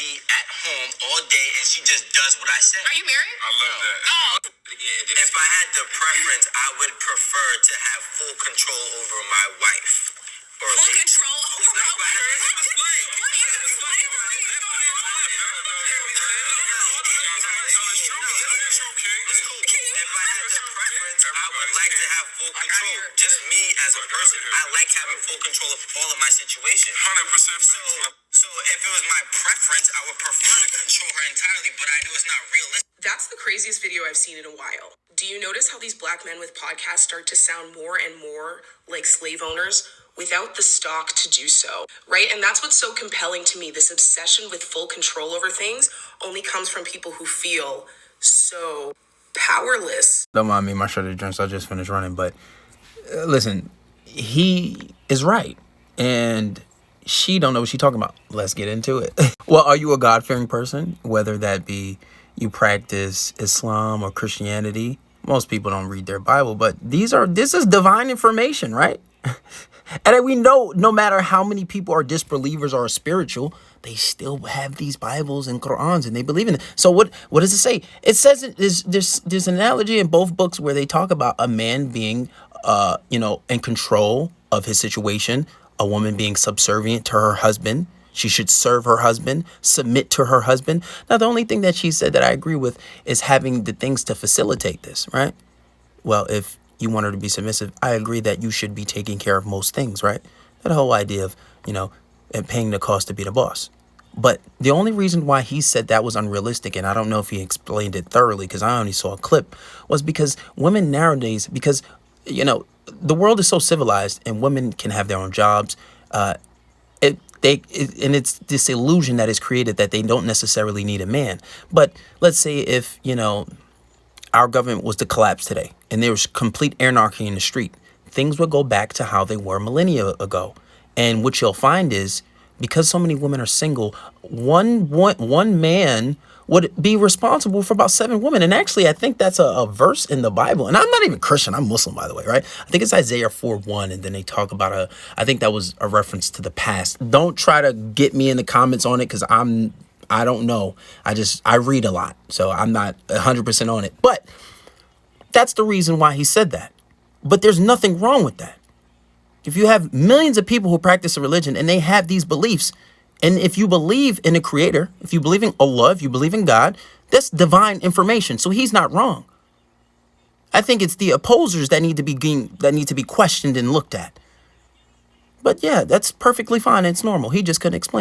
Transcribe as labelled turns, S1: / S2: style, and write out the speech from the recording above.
S1: be at home all day and she just does what I say.
S2: Are you married?
S3: I love that.
S2: Oh.
S1: If I had the preference, I would prefer to have full control over my wife.
S2: Full control over my wife? What is slavery?
S1: If I had the preference, I would like to have full control. Just me as a person, I like having full control of all of my situations.
S3: 100%.
S1: So if it was my preference, I would prefer to control her entirely, but I know it's not realistic.
S4: That's the craziest video I've seen in a while. Do you notice how these black men with podcasts start to sound more and more like slave owners without the stock to do so, right? And that's what's so compelling to me. This obsession with full control over things only comes from people who feel so powerless.
S5: Don't mind me, my shirt of drinks. I just finished running, but listen, he is right, and she don't know what she's talking about. Let's get into it. Well, are you a God-fearing person? Whether that be you practice Islam or Christianity. Most people don't read their Bible, but this is divine information, right? And we know no matter how many people are disbelievers or spiritual, they still have these Bibles and Qur'ans and they believe in it. So what does it say? It says there's an analogy in both books where they talk about a man being, in control of his situation, a woman being subservient to her husband. She should serve her husband, submit to her husband. Now, the only thing that she said that I agree with is having the things to facilitate this, right? Well, if you want her to be submissive, I agree that you should be taking care of most things, right? That whole idea of, and paying the cost to be the boss. But the only reason why he said that was unrealistic, and I don't know if he explained it thoroughly because I only saw a clip, was because women nowadays, because, the world is so civilized and women can have their own jobs. And it's this illusion that is created that they don't necessarily need a man. But let's say if, our government was to collapse today and there was complete anarchy in the street, things would go back to how they were millennia ago. And what you'll find is because so many women are single, one man would be responsible for about 7 women. And actually, I think that's a verse in the Bible. And I'm not even Christian. I'm Muslim, by the way, right? I think it's Isaiah 4:1. And then they talk about I think that was a reference to the past. Don't try to get me in the comments on it because I don't know. I read a lot. So I'm not 100% on it. But that's the reason why he said that. But there's nothing wrong with that. If you have millions of people who practice a religion and they have these beliefs, and if you believe in a creator, if you believe in Allah, if you believe in God, that's divine information. So he's not wrong. I think it's the opposers that need to be questioned and looked at. But yeah, that's perfectly fine. It's normal. He just couldn't explain.